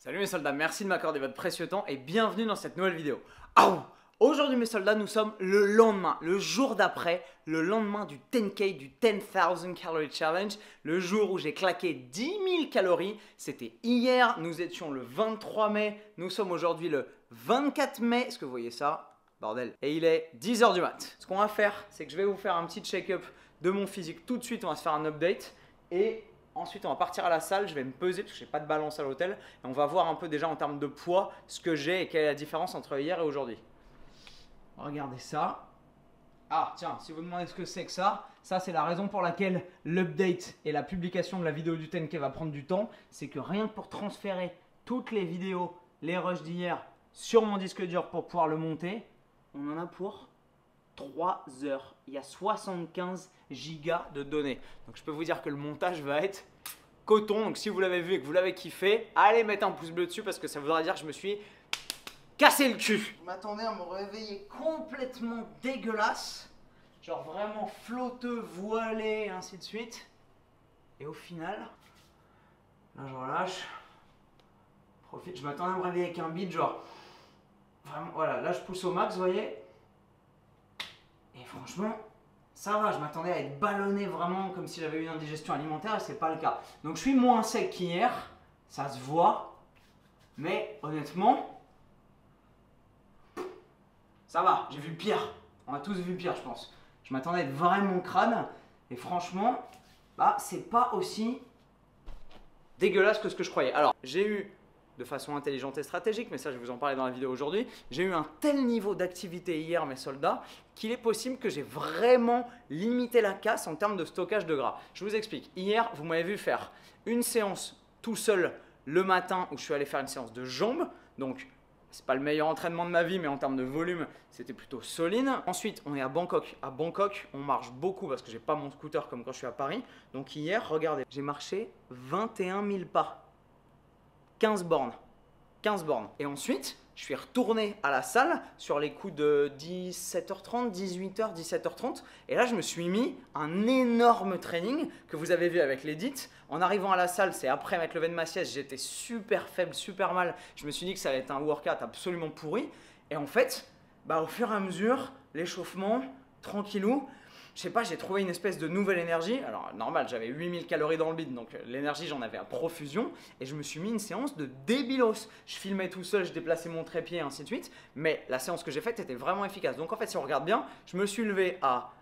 Salut mes soldats, merci de m'accorder votre précieux temps et bienvenue dans cette nouvelle vidéo. Aujourd'hui mes soldats, nous sommes le lendemain, le jour d'après, le lendemain du 10K, du 10,000 Calorie Challenge, le jour où j'ai claqué 10 000 calories. C'était hier, nous étions le 23 mai, nous sommes aujourd'hui le 24 mai. Est-ce que vous voyez ça? Bordel. Et il est 10 h du mat. Ce qu'on va faire, c'est que je vais vous faire un petit check-up de mon physique. Tout de suite, on va se faire un update et ensuite, on va partir à la salle, je vais me peser parce que je n'ai pas de balance à l'hôtel. Et on va voir un peu déjà en termes de poids ce que j'ai et quelle est la différence entre hier et aujourd'hui. Regardez ça. Ah tiens, si vous vous demandez ce que c'est que ça c'est la raison pour laquelle l'update et la publication de la vidéo du 10K va prendre du temps. C'est que rien que pour transférer toutes les vidéos, les rushs d'hier sur mon disque dur pour pouvoir le monter, on en a pour 3 heures. Il y a 75 gigas de données. Donc je peux vous dire que le montage va être coton. Donc si vous l'avez vu et que vous l'avez kiffé, allez mettre un pouce bleu dessus parce que ça voudra dire que je me suis cassé le cul. Je m'attendais à me réveiller complètement dégueulasse. Genre vraiment flotteux, voilé et ainsi de suite. Et au final, là je relâche. Profite. Je m'attendais à me réveiller avec un beat genre vraiment, voilà, là je pousse au max, vous voyez. Et franchement, ça va, je m'attendais à être ballonné vraiment comme si j'avais eu une indigestion alimentaire et c'est pas le cas. Donc je suis moins sec qu'hier, ça se voit, mais honnêtement, ça va, j'ai vu pire. On a tous vu pire, je pense. Je m'attendais à être vraiment crâne et franchement, bah c'est pas aussi dégueulasse que ce que je croyais. Alors, j'ai eu de façon intelligente et stratégique, mais ça je vais vous en parler dans la vidéo aujourd'hui, j'ai eu un tel niveau d'activité hier mes soldats qu'il est possible que j'ai vraiment limité la casse en termes de stockage de gras. Je vous explique, hier vous m'avez vu faire une séance tout seul le matin où je suis allé faire une séance de jambes, donc c'est pas le meilleur entraînement de ma vie mais en termes de volume c'était plutôt solide. Ensuite on est à Bangkok. À Bangkok on marche beaucoup parce que j'ai pas mon scooter comme quand je suis à Paris. Donc hier regardez, j'ai marché 21 000 pas. 15 bornes. 15 bornes. Et ensuite, je suis retourné à la salle sur les coups de 17h30, 18h, 17h30. Et là, je me suis mis un énorme training que vous avez vu avec l'edit. En arrivant à la salle, c'est après m'être levé de ma sieste, j'étais super faible, super mal. Je me suis dit que ça allait être un workout absolument pourri. Et en fait, bah, au fur et à mesure, l'échauffement, tranquillou, je sais pas, j'ai trouvé une espèce de nouvelle énergie. Alors normal, j'avais 8000 calories dans le bide, donc l'énergie j'en avais à profusion. Et je me suis mis une séance de débilos. Je filmais tout seul, je déplaçais mon trépied et ainsi de suite. Mais la séance que j'ai faite était vraiment efficace. Donc en fait, si on regarde bien, je me suis levé à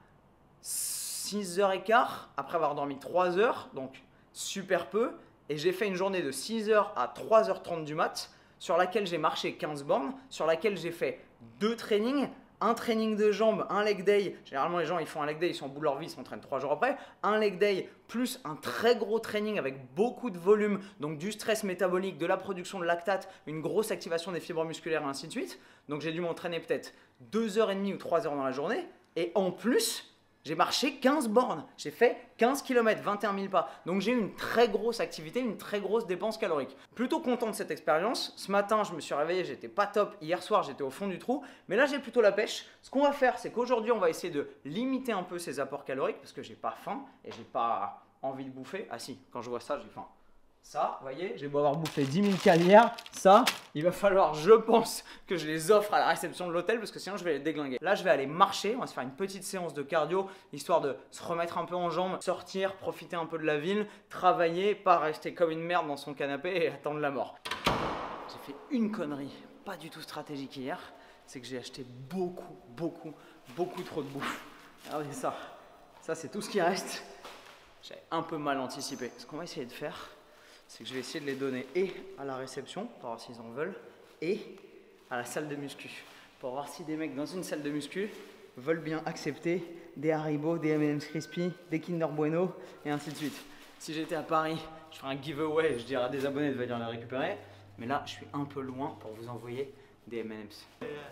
6h15 après avoir dormi 3 heures, donc super peu. Et j'ai fait une journée de 6h à 3h30 du mat, sur laquelle j'ai marché 15 bornes, sur laquelle j'ai fait 2 trainings. Un training de jambes, un leg day. Généralement, les gens, ils font un leg day, ils sont au bout de leur vie, ils s'entraînent 3 jours après. Un leg day plus un très gros training avec beaucoup de volume, donc du stress métabolique, de la production de lactate, une grosse activation des fibres musculaires et ainsi de suite. Donc, j'ai dû m'entraîner peut-être 2h30 ou 3 heures dans la journée. Et en plus, j'ai marché 15 bornes. J'ai fait 15 km, 21 000 pas. Donc j'ai eu une très grosse activité, une très grosse dépense calorique. Plutôt content de cette expérience. Ce matin, je me suis réveillé, j'étais pas top. Hier soir, j'étais au fond du trou. Mais là, j'ai plutôt la pêche. Ce qu'on va faire, c'est qu'aujourd'hui, on va essayer de limiter un peu ces apports caloriques parce que j'ai pas faim et j'ai pas envie de bouffer. Ah si, quand je vois ça, j'ai faim. Ça, vous voyez, j'ai beau avoir bouffé 10 000 calories, ça, il va falloir, je pense, que je les offre à la réception de l'hôtel parce que sinon je vais les déglinguer. Là, je vais aller marcher, on va se faire une petite séance de cardio, histoire de se remettre un peu en jambes, sortir, profiter un peu de la ville, travailler, pas rester comme une merde dans son canapé et attendre la mort. J'ai fait une connerie, pas du tout stratégique hier, c'est que j'ai acheté beaucoup trop de bouffe. Regardez ça, ça c'est tout ce qui reste. J'avais un peu mal anticipé. Ce qu'on va essayer de faire, c'est que je vais essayer de les donner et à la réception, pour voir s'ils en veulent, et à la salle de muscu, pour voir si des mecs dans une salle de muscu veulent bien accepter des Haribo, des M&M's Crispy, des Kinder Bueno, et ainsi de suite. Si j'étais à Paris, je ferais un giveaway, je dirais à des abonnés de venir les récupérer, mais là, je suis un peu loin pour vous envoyer des M&M's.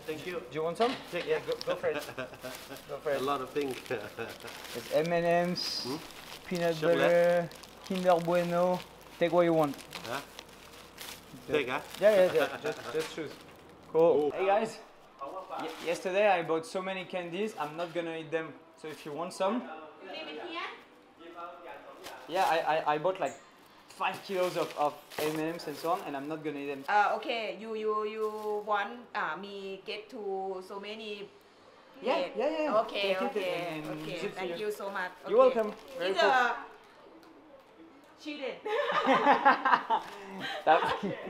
Thank you. Do you want some? Yeah, go for it. Go for it. A lot of things. It's M&M's, peanut butter, Kinder Bueno. Take what you want. Huh? Take, huh? Yeah. Just choose. Cool. Hey guys. Yesterday I bought so many candies. I'm not gonna eat them. So if you want some. Leave it here? Yeah, I bought like 5 kilos of M&M's and so on, and I'm not gonna eat them. Okay, you want me get to so many. Yeah. Okay. Take it and Okay. use it for Thank you. you so much. You're welcome. Very It's cool. cheated.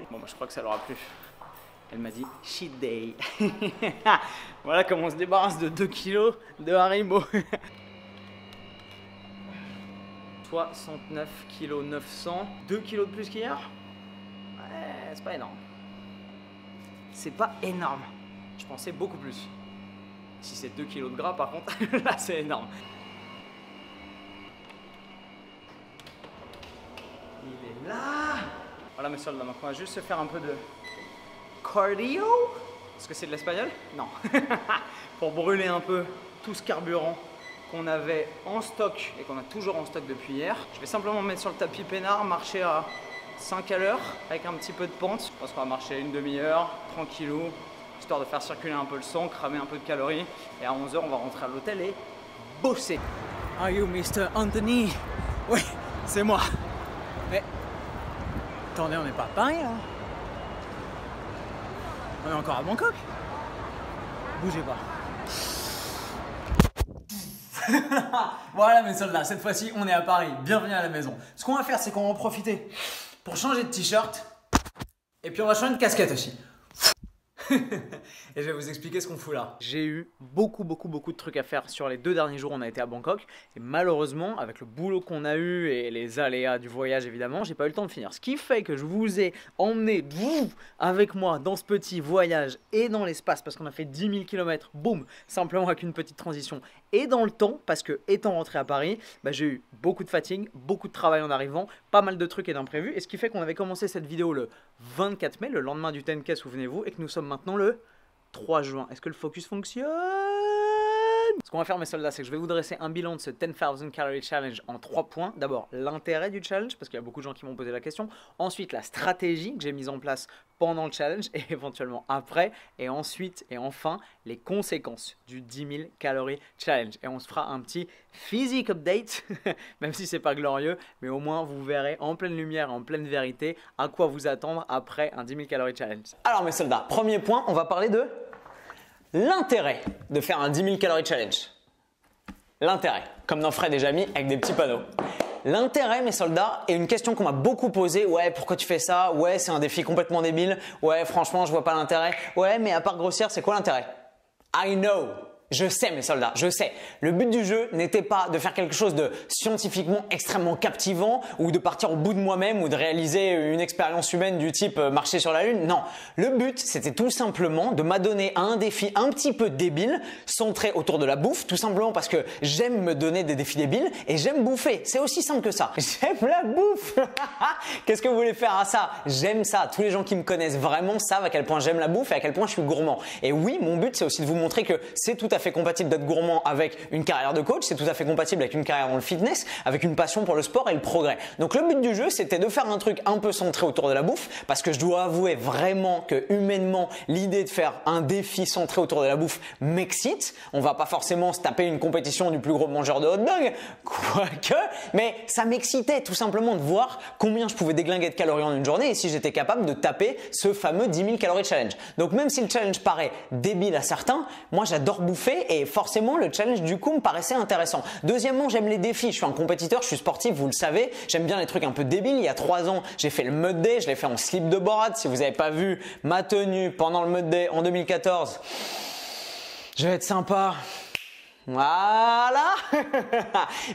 Bon, moi je crois que ça leur a plu. Elle m'a dit cheat day. Voilà comment on se débarrasse de 2 kilos de Haribo. 69 kg 900. 2 kilos de plus qu'hier. Ouais, c'est pas énorme. C'est pas énorme. Je pensais beaucoup plus. Si c'est 2 kilos de gras par contre, là c'est énorme. Il est là. Voilà mes soldats, donc on va juste se faire un peu de cardio. Est-ce que c'est de l'espagnol? Non. Pour brûler un peu tout ce carburant qu'on avait en stock et qu'on a toujours en stock depuis hier. Je vais simplement me mettre sur le tapis peinard, marcher à 5 à l'heure avec un petit peu de pente. Je pense qu'on va marcher une demi-heure, tranquillou, histoire de faire circuler un peu le sang, cramer un peu de calories. Et à 11h, on va rentrer à l'hôtel et bosser. Are you Mr. Anthony? Oui, c'est moi. Mais attendez, on n'est pas à Paris là. On est encore à Bangkok. Bougez pas. Voilà mes soldats, cette fois-ci on est à Paris, bienvenue à la maison. Ce qu'on va faire c'est qu'on va en profiter pour changer de t-shirt et puis on va changer de casquette aussi. Et je vais vous expliquer ce qu'on fout là. J'ai eu beaucoup de trucs à faire sur les 2 derniers jours. On a été à Bangkok et malheureusement avec le boulot qu'on a eu et les aléas du voyage évidemment, j'ai pas eu le temps de finir. Ce qui fait que je vous ai emmené avec moi dans ce petit voyage et dans l'espace parce qu'on a fait 10 000 km, boum, simplement avec une petite transition. Et dans le temps, parce que étant rentré à Paris, j'ai eu beaucoup de fatigue, beaucoup de travail en arrivant, pas mal de trucs et d'imprévus. Et ce qui fait qu'on avait commencé cette vidéo le 24 mai, le lendemain du 10K, souvenez-vous, et que nous sommes maintenant le 3 juin. Est-ce que le focus fonctionne? Ce qu'on va faire mes soldats, c'est que je vais vous dresser un bilan de ce 10,000 Calorie Challenge en 3 points. D'abord, l'intérêt du challenge, parce qu'il y a beaucoup de gens qui m'ont posé la question. Ensuite, la stratégie que j'ai mise en place pendant le challenge et éventuellement après. Et ensuite, et enfin, les conséquences du 10 000 Calorie Challenge. Et on se fera un petit physique update, même si c'est pas glorieux, mais au moins vous verrez en pleine lumière, en pleine vérité, à quoi vous attendre après un 10 000 Calorie Challenge. Alors mes soldats, premier point, on va parler de l'intérêt de faire un 10 000 Calorie Challenge. L'intérêt, comme dans Fred et Jamy avec des petits panneaux. L'intérêt, mes soldats, est une question qu'on m'a beaucoup posée. Ouais, pourquoi tu fais ça? Ouais, c'est un défi complètement débile. Ouais, franchement, je vois pas l'intérêt. Ouais, mais à part grossir, c'est quoi l'intérêt? I know. Je sais mes soldats, je sais. Le but du jeu n'était pas de faire quelque chose de scientifiquement extrêmement captivant ou de partir au bout de moi-même ou de réaliser une expérience humaine du type marcher sur la lune. Non, le but c'était tout simplement de m'adonner à un défi un petit peu débile centré autour de la bouffe, tout simplement parce que j'aime me donner des défis débiles et j'aime bouffer. C'est aussi simple que ça. J'aime la bouffe. Qu'est-ce que vous voulez faire à ça? J'aime ça. Tous les gens qui me connaissent vraiment savent à quel point j'aime la bouffe et à quel point je suis gourmand. Et oui, mon but c'est aussi de vous montrer que c'est tout à fait compatible d'être gourmand avec une carrière de coach, c'est tout à fait compatible avec une carrière dans le fitness, avec une passion pour le sport et le progrès. Donc le but du jeu, c'était de faire un truc un peu centré autour de la bouffe, parce que je dois avouer vraiment que humainement, l'idée de faire un défi centré autour de la bouffe m'excite. On va pas forcément se taper une compétition du plus gros mangeur de hot dog, quoique, mais ça m'excitait tout simplement de voir combien je pouvais déglinguer de calories en une journée et si j'étais capable de taper ce fameux 10 000 calories challenge. Donc même si le challenge paraît débile à certains, moi j'adore bouffer et forcément le challenge du coup me paraissait intéressant. Deuxièmement, j'aime les défis, je suis un compétiteur, je suis sportif, vous le savez, j'aime bien les trucs un peu débiles. Il y a 3 ans, j'ai fait le Mud Day, je l'ai fait en slip de Borat. Si vous n'avez pas vu ma tenue pendant le Mud Day en 2014, je vais être sympa. Voilà.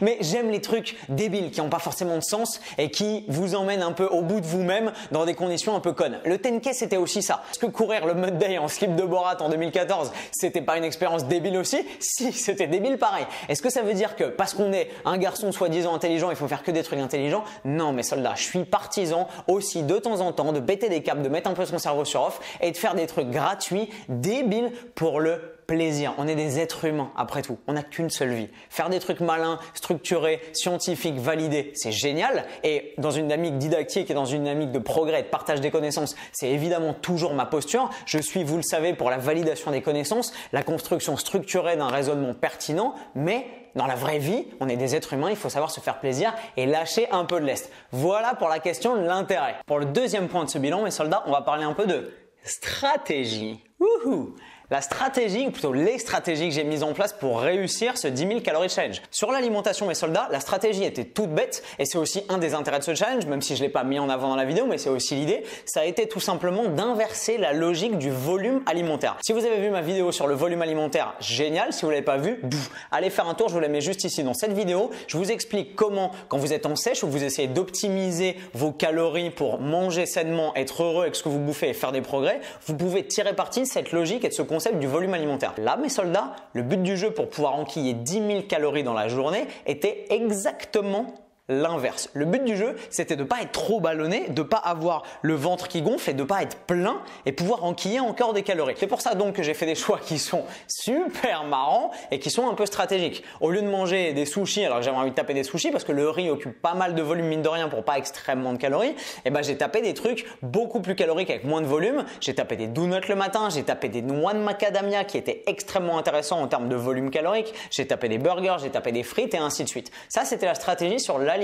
Mais j'aime les trucs débiles qui n'ont pas forcément de sens et qui vous emmènent un peu au bout de vous-même dans des conditions un peu connes. Le 10K c'était aussi ça. Est-ce que courir le Mud Day en slip de Borat en 2014 c'était pas une expérience débile aussi? Si, c'était débile pareil. Est-ce que ça veut dire que parce qu'on est un garçon soi-disant intelligent il faut faire que des trucs intelligents? Non mes soldats, je suis partisan aussi de temps en temps de péter des câbles, de mettre un peu son cerveau sur off et de faire des trucs gratuits, débiles pour le plaisir. On est des êtres humains après tout. On n'a qu'une seule vie. Faire des trucs malins, structurés, scientifiques, validés, c'est génial. Et dans une dynamique didactique et dans une dynamique de progrès et de partage des connaissances, c'est évidemment toujours ma posture. Je suis, vous le savez, pour la validation des connaissances, la construction structurée d'un raisonnement pertinent, mais dans la vraie vie, on est des êtres humains, il faut savoir se faire plaisir et lâcher un peu de lest. Voilà pour la question de l'intérêt. Pour le deuxième point de ce bilan, mes soldats, on va parler un peu de stratégie. Wouhou! La stratégie, ou plutôt les stratégies que j'ai mises en place pour réussir ce 10 000 calories challenge. Sur l'alimentation, mes soldats, la stratégie était toute bête et c'est aussi un des intérêts de ce challenge, même si je ne l'ai pas mis en avant dans la vidéo, mais c'est aussi l'idée. Ça a été tout simplement d'inverser la logique du volume alimentaire. Si vous avez vu ma vidéo sur le volume alimentaire, génial. Si vous ne l'avez pas vu, allez faire un tour, je vous la mets juste ici dans cette vidéo. Je vous explique comment, quand vous êtes en sèche ou que vous essayez d'optimiser vos calories pour manger sainement, être heureux avec ce que vous bouffez et faire des progrès, vous pouvez tirer parti de cette logique et de ce concept du volume alimentaire. Là, mes soldats, le but du jeu pour pouvoir enquiller 10 000 calories dans la journée était exactement l'inverse. Le but du jeu, c'était de ne pas être trop ballonné, de ne pas avoir le ventre qui gonfle et de ne pas être plein et pouvoir enquiller encore des calories. C'est pour ça donc que j'ai fait des choix qui sont super marrants et qui sont un peu stratégiques. Au lieu de manger des sushis, alors que j'avais envie de taper des sushis parce que le riz occupe pas mal de volume mine de rien pour pas extrêmement de calories, et ben j'ai tapé des trucs beaucoup plus caloriques avec moins de volume. J'ai tapé des donuts le matin, j'ai tapé des noix de macadamia qui étaient extrêmement intéressants en termes de volume calorique, j'ai tapé des burgers, j'ai tapé des frites et ainsi de suite. Ça, c'était la stratégie sur l'alimentation.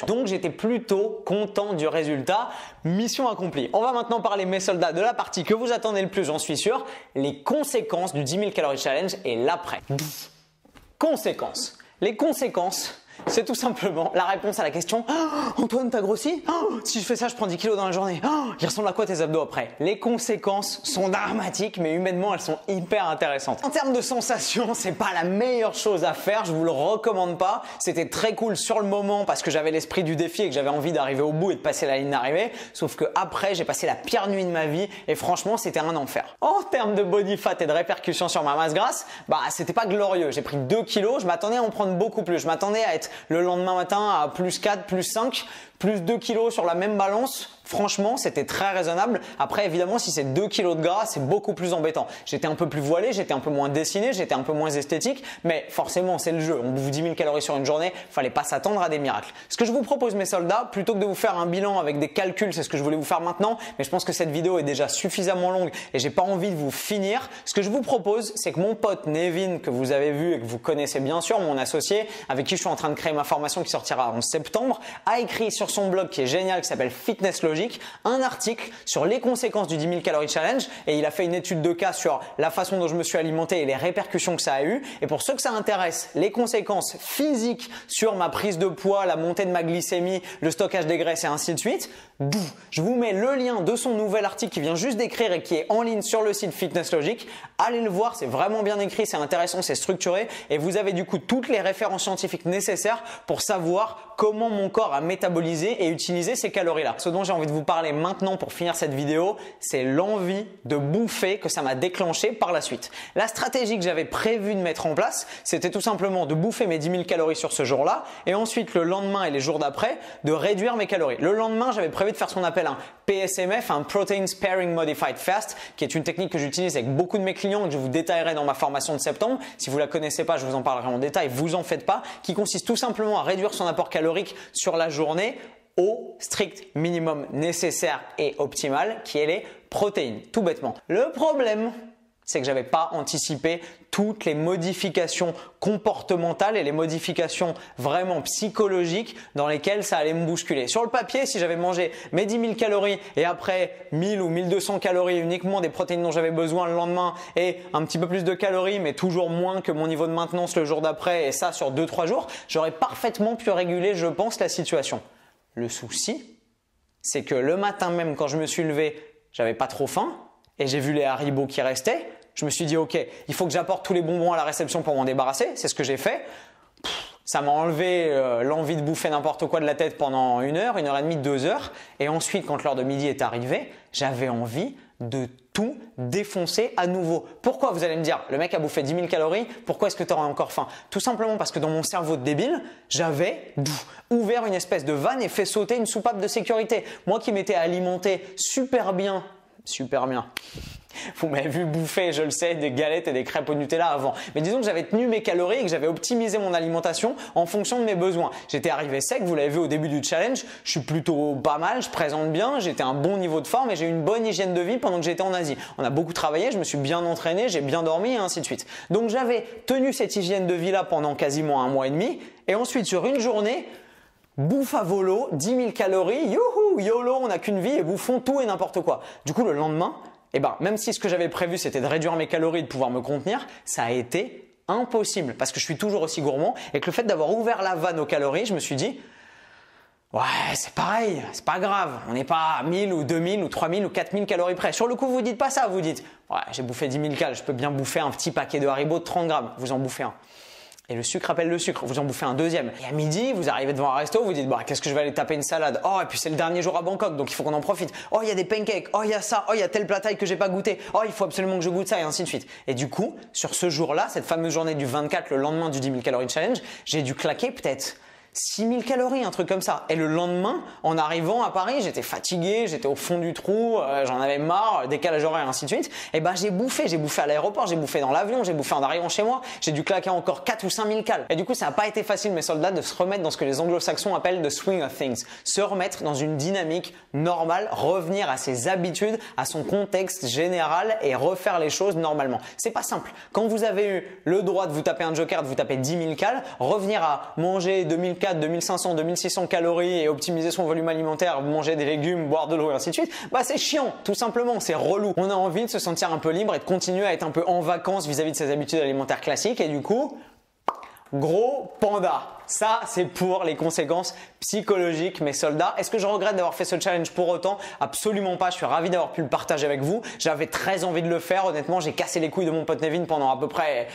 Donc j'étais plutôt content du résultat. Mission accomplie. On va maintenant parler, mes soldats, de la partie que vous attendez le plus, j'en suis sûr, les conséquences du 10 000 calories challenge et l'après. Conséquences. Les conséquences, c'est tout simplement la réponse à la question « Antoine, t'as grossi ? Si je fais ça, je prends 10 kilos dans la journée. Il ressemble à quoi tes abdos après ?» Les conséquences sont dramatiques, mais humainement, elles sont hyper intéressantes. En termes de sensations, c'est pas la meilleure chose à faire, je vous le recommande pas. C'était très cool sur le moment parce que j'avais l'esprit du défi et que j'avais envie d'arriver au bout et de passer la ligne d'arrivée. Sauf que après, j'ai passé la pire nuit de ma vie et franchement, c'était un enfer. En termes de body fat et de répercussions sur ma masse grasse, c'était pas glorieux. J'ai pris 2 kilos, je m'attendais à en prendre beaucoup plus. Je m'attendais à être le lendemain matin à plus 4, plus 5, plus 2 kilos sur la même balance. Franchement, c'était très raisonnable. Après, évidemment, si c'est 2 kilos de gras, c'est beaucoup plus embêtant. J'étais un peu plus voilé, j'étais un peu moins dessiné, j'étais un peu moins esthétique, mais forcément, c'est le jeu. On bouffe 10 000 calories sur une journée, fallait pas s'attendre à des miracles. Ce que je vous propose, mes soldats, plutôt que de vous faire un bilan avec des calculs, c'est ce que je voulais vous faire maintenant, mais je pense que cette vidéo est déjà suffisamment longue et j'ai pas envie de vous finir. Ce que je vous propose, c'est que mon pote Nevin, que vous avez vu et que vous connaissez bien sûr, mon associé, avec qui je suis en train de créer ma formation qui sortira en septembre, a écrit sur son blog qui est génial, qui s'appelle Fitness Logic, un article sur les conséquences du 10 000 calories challenge et il a fait une étude de cas sur la façon dont je me suis alimenté et les répercussions que ça a eu. Et pour ceux que ça intéresse, les conséquences physiques sur ma prise de poids, la montée de ma glycémie, le stockage des graisses et ainsi de suite, je vous mets le lien de son nouvel article qui vient juste d'écrire et qui est en ligne sur le site Fitness Logic. Allez le voir, c'est vraiment bien écrit, c'est intéressant, c'est structuré et vous avez du coup toutes les références scientifiques nécessaires pour savoir comment mon corps a métabolisé et utilisé ces calories-là. Ce dont j'ai envie de vous parler maintenant pour finir cette vidéo, c'est l'envie de bouffer que ça m'a déclenché par la suite. La stratégie que j'avais prévu de mettre en place, c'était tout simplement de bouffer mes 10 000 calories sur ce jour-là et ensuite le lendemain et les jours d'après, de réduire mes calories. Le lendemain, j'avais prévu de faire ce qu'on appelle un PSMF, un Protein Sparing Modified Fast, qui est une technique que j'utilise avec beaucoup de mes clients et que je vous détaillerai dans ma formation de septembre. Si vous la connaissez pas, je vous en parlerai en détail, vous en faites pas, qui consiste tout simplement à réduire son apport calorique sur la journée au strict minimum nécessaire et optimal, qui est les protéines, tout bêtement. Le problème, c'est que j'avais pas anticipé toutes les modifications comportementales et les modifications vraiment psychologiques dans lesquelles ça allait me bousculer. Sur le papier, si j'avais mangé mes 10 000 calories et après 1000 ou 1200 calories uniquement des protéines dont j'avais besoin le lendemain et un petit peu plus de calories mais toujours moins que mon niveau de maintenance le jour d'après et ça sur 2-3 jours, j'aurais parfaitement pu réguler, je pense, la situation. Le souci, c'est que le matin même quand je me suis levé, j'avais pas trop faim et j'ai vu les Haribo qui restaient. Je me suis dit ok, il faut que j'apporte tous les bonbons à la réception pour m'en débarrasser. C'est ce que j'ai fait. Ça m'a enlevé l'envie de bouffer n'importe quoi de la tête pendant 1 heure, 1 heure et demie, 2 heures. Et ensuite, quand l'heure de midi est arrivée, j'avais envie de tout défoncer à nouveau. Pourquoi, vous allez me dire, le mec a bouffé 10 000 calories, pourquoi est-ce que tu auras encore faim? Tout simplement parce que dans mon cerveau de débile, j'avais ouvert une espèce de vanne et fait sauter une soupape de sécurité. Moi qui m'étais alimenté super bien, Vous m'avez vu bouffer, je le sais, des galettes et des crêpes au Nutella avant. Mais disons que j'avais tenu mes calories et que j'avais optimisé mon alimentation en fonction de mes besoins. J'étais arrivé sec, vous l'avez vu au début du challenge, je suis plutôt pas mal, je présente bien, j'étais à un bon niveau de forme et j'ai eu une bonne hygiène de vie pendant que j'étais en Asie. On a beaucoup travaillé, je me suis bien entraîné, j'ai bien dormi et ainsi de suite. Donc j'avais tenu cette hygiène de vie là pendant quasiment 1 mois et demi et ensuite sur une journée, bouffe à volo, 10 000 calories, youhou, YOLO, on n'a qu'une vie et bouffons tout et n'importe quoi. Du coup le lendemain, même si ce que j'avais prévu c'était de réduire mes calories et de pouvoir me contenir, ça a été impossible parce que je suis toujours aussi gourmand et que le fait d'avoir ouvert la vanne aux calories, je me suis dit ouais, c'est pareil, c'est pas grave, on n'est pas à 1000 ou 2000 ou 3000 ou 4000 calories près. Sur le coup, vous dites pas ça, vous dites ouais, j'ai bouffé 10 000 calories, je peux bien bouffer un petit paquet de Haribo de 30 grammes, vous en bouffez un. Et le sucre appelle le sucre, vous en bouffez un deuxième. Et à midi, vous arrivez devant un resto, vous dites bah qu'est-ce que je vais aller taper une salade. Oh, et puis c'est le dernier jour à Bangkok, donc il faut qu'on en profite. Oh, il y a des pancakes, oh, il y a ça, oh, il y a telle plat thaï que j'ai pas goûté. Oh, il faut absolument que je goûte ça et ainsi de suite. Et du coup, sur ce jour-là, cette fameuse journée du 24, le lendemain du 10 000 calories challenge, j'ai dû claquer peut-être 6 000 calories, un truc comme ça. Et le lendemain, en arrivant à Paris, j'étais fatigué, j'étais au fond du trou, j'en avais marre, décalage horaire et ainsi de suite. Et j'ai bouffé à l'aéroport, j'ai bouffé dans l'avion, j'ai bouffé en arrivant chez moi, j'ai dû claquer encore 4 ou 5 000 calories. Et du coup, ça n'a pas été facile, mes soldats, de se remettre dans ce que les anglo-saxons appellent the swing of things. Se remettre dans une dynamique normale, revenir à ses habitudes, à son contexte général et refaire les choses normalement. C'est pas simple. Quand vous avez eu le droit de vous taper un joker, de vous taper 10 000 calories, revenir à manger 2004, 2500, 2600 calories et optimiser son volume alimentaire, manger des légumes, boire de l'eau et ainsi de suite, c'est chiant, tout simplement, c'est relou. On a envie de se sentir un peu libre et de continuer à être un peu en vacances vis-à-vis de ses habitudes alimentaires classiques et du coup, gros panda. Ça, c'est pour les conséquences psychologiques, mes soldats. Est-ce que je regrette d'avoir fait ce challenge pour autant? Absolument pas. Je suis ravi d'avoir pu le partager avec vous. J'avais très envie de le faire. Honnêtement, j'ai cassé les couilles de mon pote Nevin pendant à peu près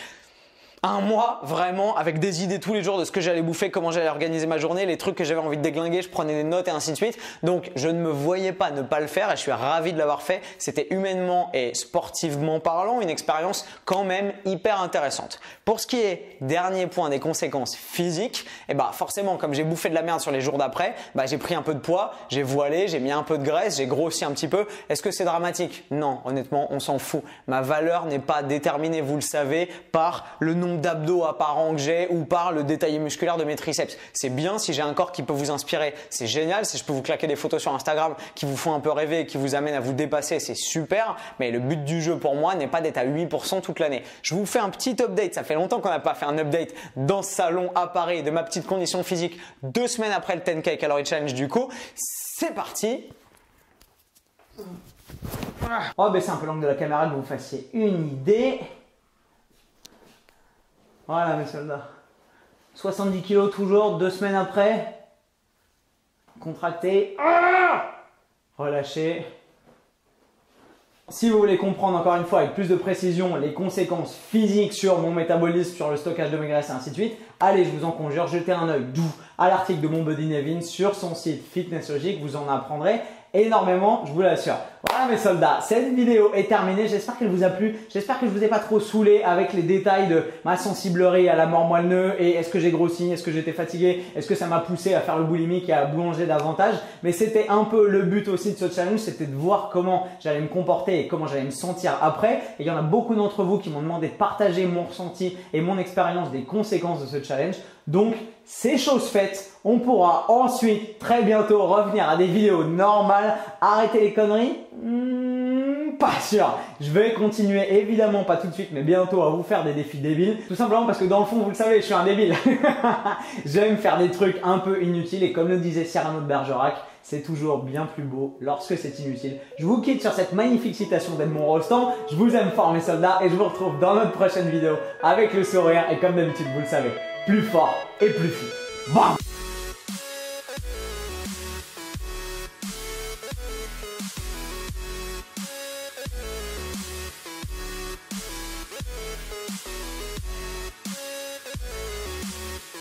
1 mois vraiment avec des idées tous les jours de ce que j'allais bouffer, comment j'allais organiser ma journée, les trucs que j'avais envie de déglinguer, je prenais des notes et ainsi de suite. Donc je ne me voyais pas ne pas le faire et je suis ravi de l'avoir fait. C'était humainement et sportivement parlant une expérience quand même hyper intéressante. Pour ce qui est dernier point des conséquences physiques, forcément comme j'ai bouffé de la merde sur les jours d'après, j'ai pris un peu de poids, j'ai voilé, j'ai mis un peu de graisse, j'ai grossi un petit peu. Est-ce que c'est dramatique? Non, honnêtement, on s'en fout. Ma valeur n'est pas déterminée, vous le savez, par le nombre d'abdos apparents que j'ai ou par le détaillé musculaire de mes triceps. C'est bien si j'ai un corps qui peut vous inspirer, c'est génial. Si je peux vous claquer des photos sur Instagram qui vous font un peu rêver et qui vous amènent à vous dépasser, c'est super. Mais le but du jeu pour moi n'est pas d'être à 8% toute l'année. Je vous fais un petit update. Ça fait longtemps qu'on n'a pas fait un update dans ce salon à Paris de ma petite condition physique 2 semaines après le 10K Calorie Challenge du coup. C'est parti. On va baisser un peu l'angle de la caméra que vous fassiez une idée. Voilà mes soldats, 70 kg toujours, 2 semaines après, contracté, relâché. Si vous voulez comprendre encore une fois avec plus de précision les conséquences physiques sur mon métabolisme, sur le stockage de mes graisses et ainsi de suite, allez, je vous en conjure, jetez un œil doux à l'article de mon buddy Nevin sur son site Fitness Logic, vous en apprendrez énormément, je vous l'assure. Voilà mes soldats, cette vidéo est terminée, j'espère qu'elle vous a plu, j'espère que je vous ai pas trop saoulé avec les détails de ma sensiblerie à la mort moelle-neu et est-ce que j'ai grossi, est-ce que j'étais fatigué, est-ce que ça m'a poussé à faire le boulimique et à boulonger davantage, mais c'était un peu le but aussi de ce challenge, c'était de voir comment j'allais me comporter et comment j'allais me sentir après et il y en a beaucoup d'entre vous qui m'ont demandé de partager mon ressenti et mon expérience des conséquences de ce challenge. Donc, c'est chose faite. On pourra ensuite, très bientôt, revenir à des vidéos normales. Arrêtez les conneries? Pas sûr. Je vais continuer, évidemment pas tout de suite, mais bientôt à vous faire des défis débiles. Tout simplement parce que dans le fond, vous le savez, je suis un débile. J'aime faire des trucs un peu inutiles et comme le disait Cyrano de Bergerac, c'est toujours bien plus beau lorsque c'est inutile. Je vous quitte sur cette magnifique citation d'Edmond Rostand. Je vous aime fort mes soldats et je vous retrouve dans notre prochaine vidéo avec le sourire et comme d'habitude, vous le savez, plus fort et plus fou. Bam!